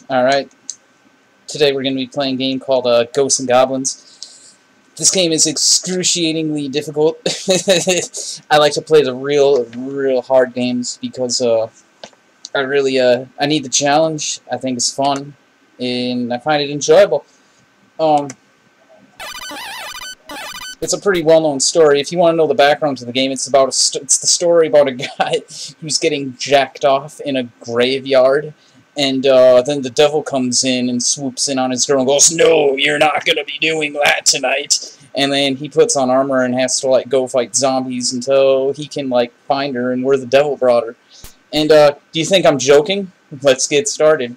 Alright, today we're going to be playing a game called Ghosts and Goblins. This game is excruciatingly difficult. I like to play the real hard games because I need the challenge. I think it's fun, and I find it enjoyable. It's a pretty well-known story. If you want to know the background to the game, it's about it's the story about a guy who's getting jacked off in a graveyard. And then the devil comes in and swoops in on his girl and goes, "No, you're not going to be doing that tonight." And then he puts on armor and has to, like, go fight zombies until he can, like, find her and where the devil brought her. And, do you think I'm joking? Let's get started.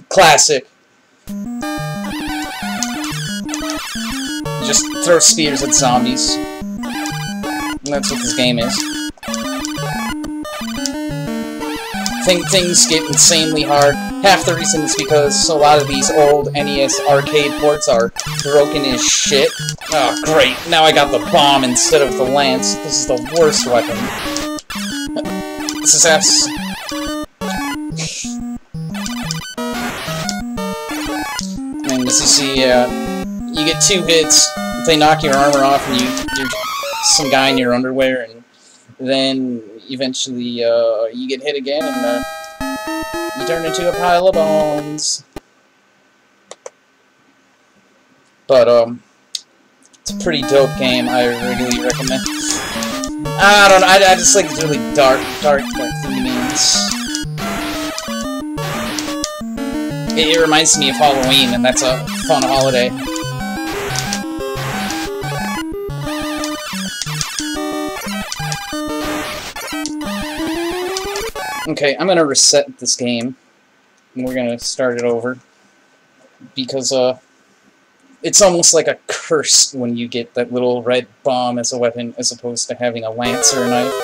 Classic. Just throw spears at zombies. That's what this game is. Things get insanely hard. Half the reason is because a lot of these old NES arcade ports are broken as shit. Oh, great. Now I got the bomb instead of the lance. This is the worst weapon. This is And as you see, you get 2 hits, they knock your armor off, and you're some guy in your underwear, and then eventually you get hit again, and you turn into a pile of bones. But it's a pretty dope game. I really recommend. I don't know. I just like it's really dark themes. It reminds me of Halloween, and that's a fun holiday. Okay, I'm gonna reset this game, and we're gonna start it over, because, it's almost like a curse when you get that little red bomb as a weapon, as opposed to having a lance or a knife.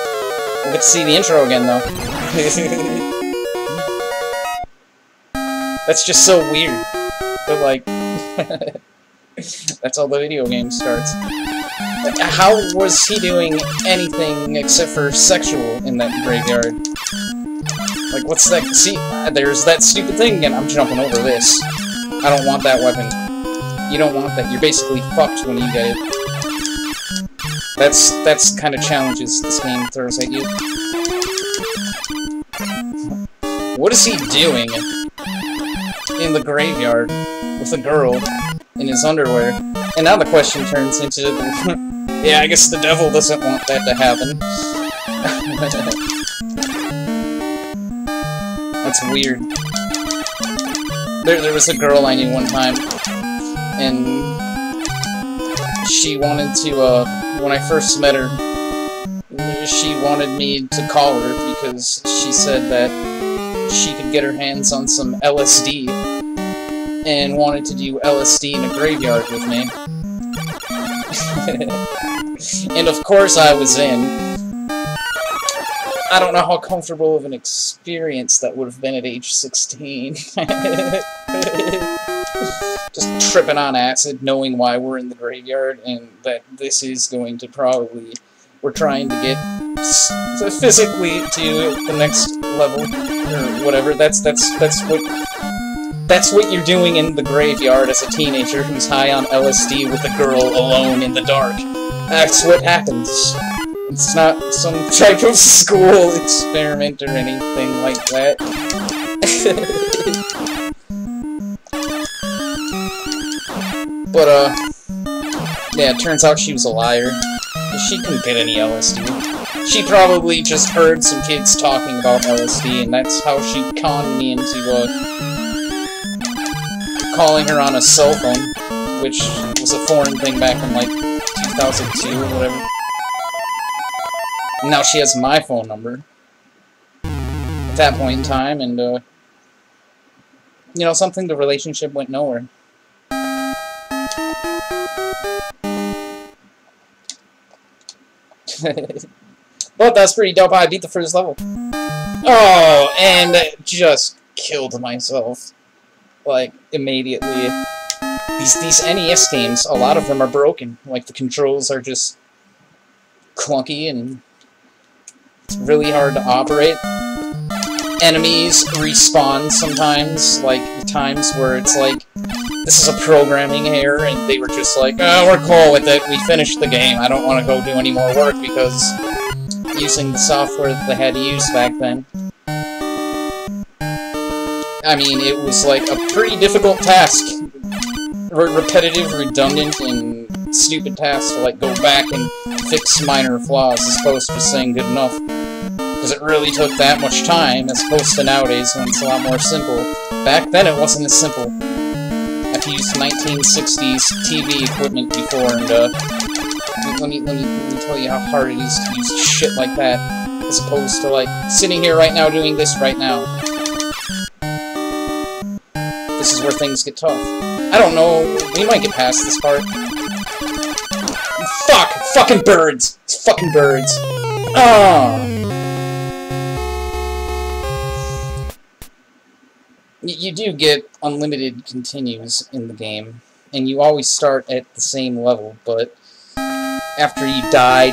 We'll get to see the intro again, though. That's just so weird. But, like, that's how the video game starts. Like, how was he doing anything except for sexual in that graveyard? Like, what's that? See, there's that stupid thing again. I'm jumping over this. I don't want that weapon. You don't want that. You're basically fucked when you get it. That's kind of challenges this game throws at you. What is he doing in the graveyard with a girl in his underwear? And now the question turns into, yeah, I guess the devil doesn't want that to happen. That's weird. There was a girl I knew one time, and she wanted to, when I first met her, she wanted me to call her because she said that she could get her hands on some LSD and wanted to do LSD in a graveyard with me. And of course I was in. I don't know how comfortable of an experience that would have been at age 16. Just tripping on acid, knowing why we're in the graveyard, and that this is going to probably... We're trying to get physically to the next level, or whatever. That's what you're doing in the graveyard as a teenager who's high on LSD with a girl alone in the dark. That's what happens. It's not some type of school experiment or anything like that. But, yeah, it turns out she was a liar. She couldn't get any LSD. She probably just heard some kids talking about LSD, and that's how she conned me into, calling her on a cell phone, which was a foreign thing back in, like, 2002 or whatever. And now she has my phone number at that point in time, and, you know, something, the relationship went nowhere. But that's pretty dope. I beat the first level. Oh, and just killed myself. Like, immediately. These NES games, a lot of them are broken. Like, the controls are just clunky and it's really hard to operate. Enemies respawn sometimes, like, times where it's like, this is a programming error, and they were just like, oh, we're cool with it, we finished the game, I don't want to go do any more work, because using the software that they had to use back then. I mean, it was like a pretty difficult task. Repetitive, redundant, and stupid task to, like, go back and fix minor flaws as opposed to just saying good enough. Because it really took that much time, as opposed to nowadays when it's a lot more simple. Back then it wasn't as simple. I've used 1960s TV equipment before, and let me tell you how hard it is to use shit like that, as opposed to, like, sitting here right now doing this right now. This is where things get tough. I don't know, we might get past this part. Fuck! Fucking birds! It's fucking birds! Ah! You do get unlimited continues in the game, and you always start at the same level, but after you die,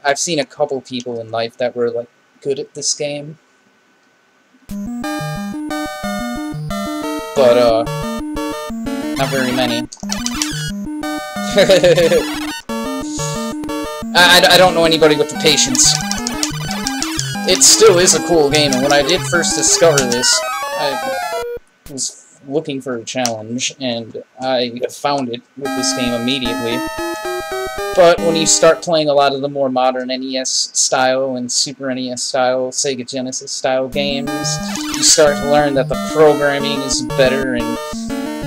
I've seen a couple people in life that were, like, good at this game. But, not very many. I don't know anybody with the patience. It still is a cool game, and when I did first discover this, I was looking for a challenge, and I found it with this game immediately. But when you start playing a lot of the more modern NES style and Super NES style, Sega Genesis style games, you start to learn that the programming is better, and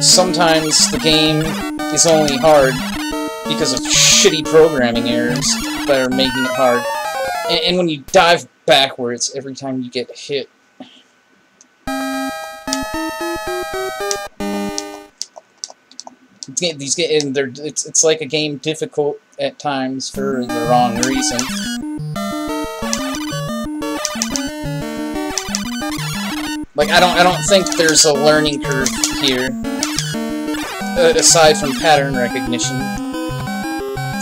sometimes the game is only hard because of shitty programming errors that are making it hard. And when you dive backwards every time you get hit, it's like a game difficult at times for the wrong reason. Like, I don't think there's a learning curve here, aside from pattern recognition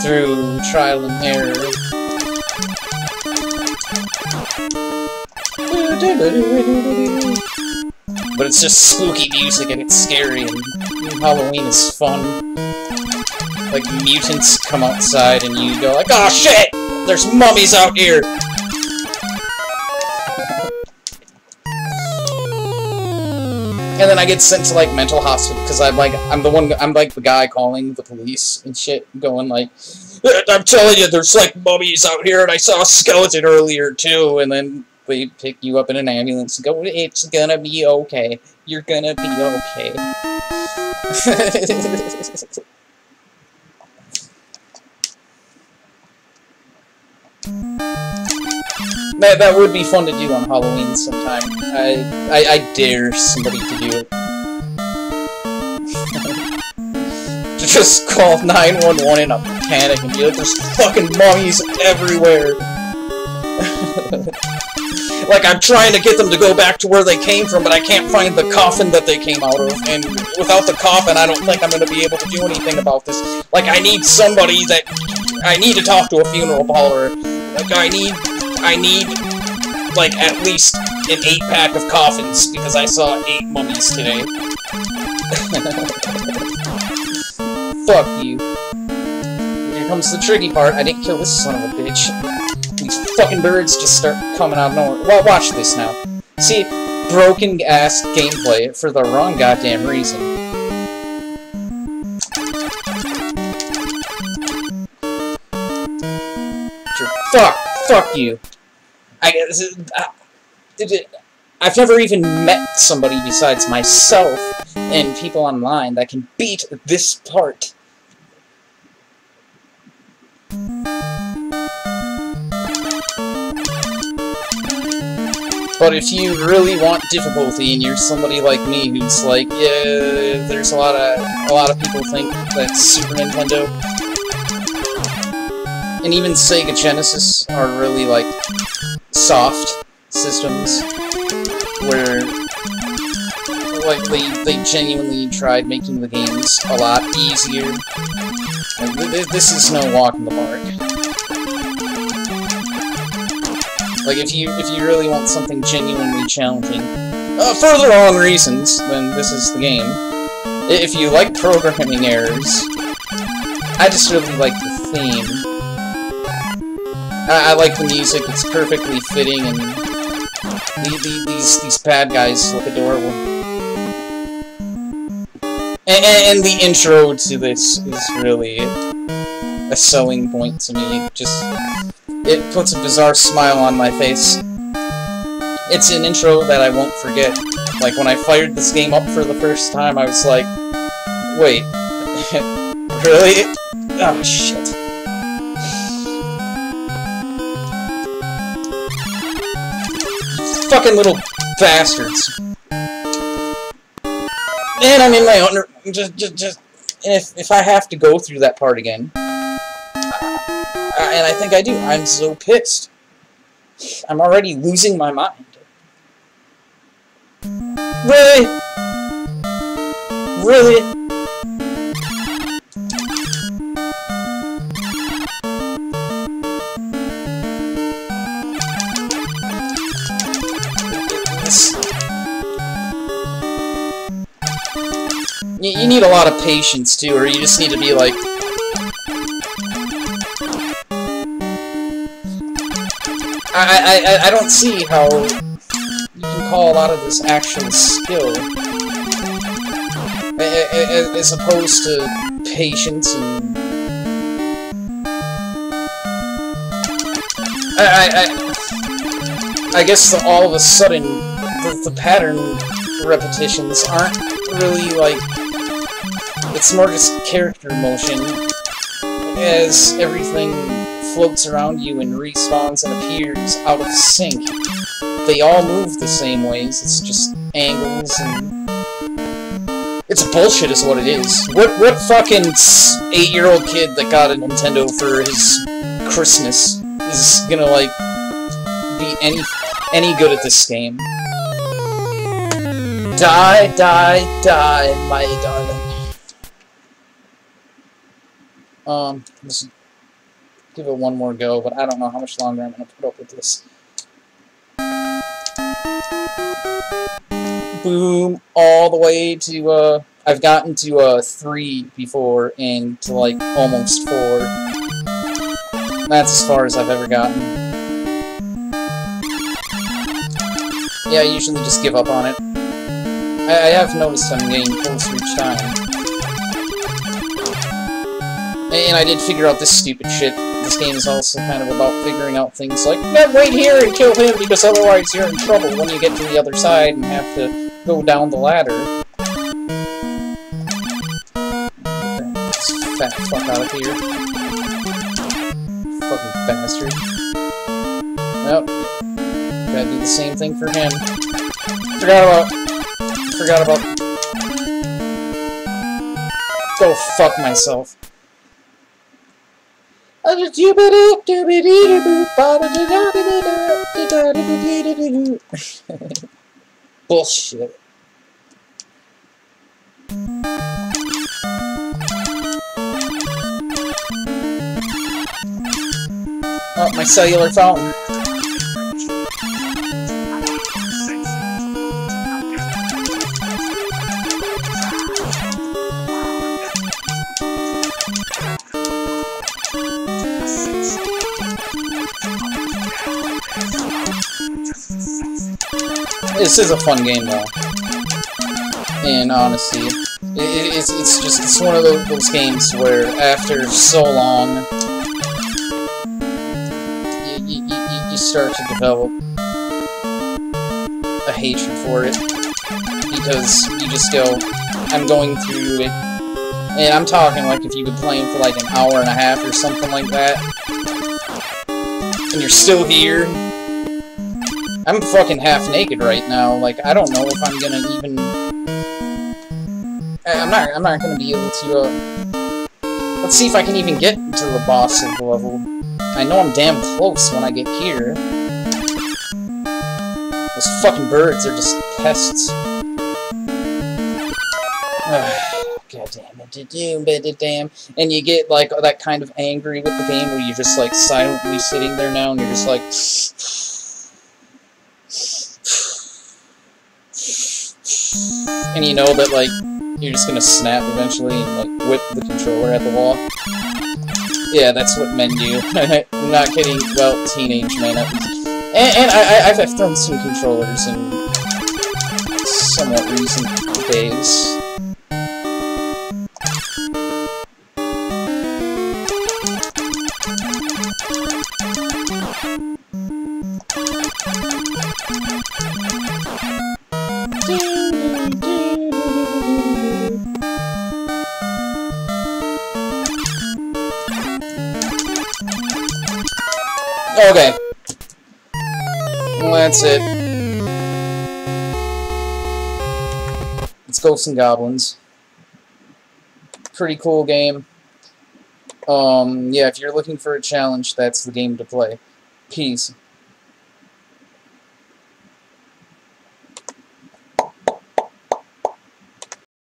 through trial and error. But it's just spooky music and it's scary, and Halloween is fun. Like, mutants come outside and you go like, oh shit! There's mummies out here! And then I get sent to, like, mental hospital because I'm like the guy calling the police and shit, going like, I'm telling you, there's, like, mummies out here, and I saw a skeleton earlier too, and then they pick you up in an ambulance and go, it's gonna be okay. You're gonna be okay. That would be fun to do on Halloween sometime. I dare somebody to do it. To just call 911 in a panic and be like, there's fucking mummies everywhere. Like, I'm trying to get them to go back to where they came from, but I can't find the coffin that they came out of, and without the coffin, I don't think I'm going to be able to do anything about this. Like, I need somebody that... I need to talk to a funeral parlor. Like, I need, like, at least an 8-pack of coffins, because I saw 8 mummies today. Fuck you. Here comes the tricky part. I didn't kill this son of a bitch. These fucking birds just start coming out of nowhere. Well, watch this now. See, broken-ass gameplay for the wrong goddamn reason. Fuck you. I've never even met somebody besides myself and people online that can beat this part. But if you really want difficulty and you're somebody like me who's like, yeah, there's a lot of people think that Super Nintendo and even Sega Genesis are really, like, soft systems, where, like, they genuinely tried making the games a lot easier. Like, this is no walk in the park. Like, if you really want something genuinely challenging, for the wrong reasons, then this is the game. If you like programming errors, I just really like the theme. I like the music, it's perfectly fitting, and these bad guys look adorable. And the intro to this is really a selling point to me. It puts a bizarre smile on my face. It's an intro that I won't forget. Like, when I fired this game up for the first time, I was like, wait, really? Oh, shit. Fucking little bastards. And I'm in my own... If I have to go through that part again... and I think I do. I'm so pissed. I'm already losing my mind. Really? Really? You need a lot of patience, too, or you just need to be like... I don't see how you can call a lot of this actual skill, as opposed to patience and... I guess all of a sudden, the pattern repetitions aren't really, like... It's more just character motion, as everything floats around you and respawns and appears out of sync. They all move the same ways, it's just angles and... It's bullshit is what it is. What fucking 8-year-old kid that got a Nintendo for his Christmas is gonna, like, be any good at this game? Die, die, die, my darling. Let's give it one more go, but I don't know how much longer I'm gonna put up with this. Boom, all the way to, I've gotten to, 3 before, and to, like, almost 4. That's as far as I've ever gotten. Yeah, I usually just give up on it. I have noticed I'm getting closer each time. And I did figure out this stupid shit. This game is also kind of about figuring out things like, wait here and kill him, because otherwise you're in trouble when you get to the other side and have to go down the ladder. Get this fat fuck out of here. Fucking bastard. Nope. Gotta do the same thing for him. Forgot about... Go fuck myself. Bullshit. Oh, my cellular phone. This is a fun game, though. In honesty, it's one of those games where after so long, you start to develop a hatred for it, because you just go, I'm going through it, and I'm talking like if you've been playing for like an hour and a half or something like that, and you're still here. I'm fucking half naked right now. Like, I don't know if I'm gonna even... I'm not gonna be able to, let's see if I can even get to the boss of the level. I know I'm damn close when I get here. Those fucking birds are just pests. God damn it, damn. And you get, like, that kind of angry with the game where you're just, like, silently sitting there now and you're just like... And you know that, like, you're just gonna snap eventually and, like, whip the controller at the wall. Yeah, that's what men do. I'm not kidding. Well, teenage men. And I've thrown some controllers in somewhat recent days. Okay. Well, that's it. It's Ghosts and Goblins. Pretty cool game. Yeah, if you're looking for a challenge, that's the game to play. Peace.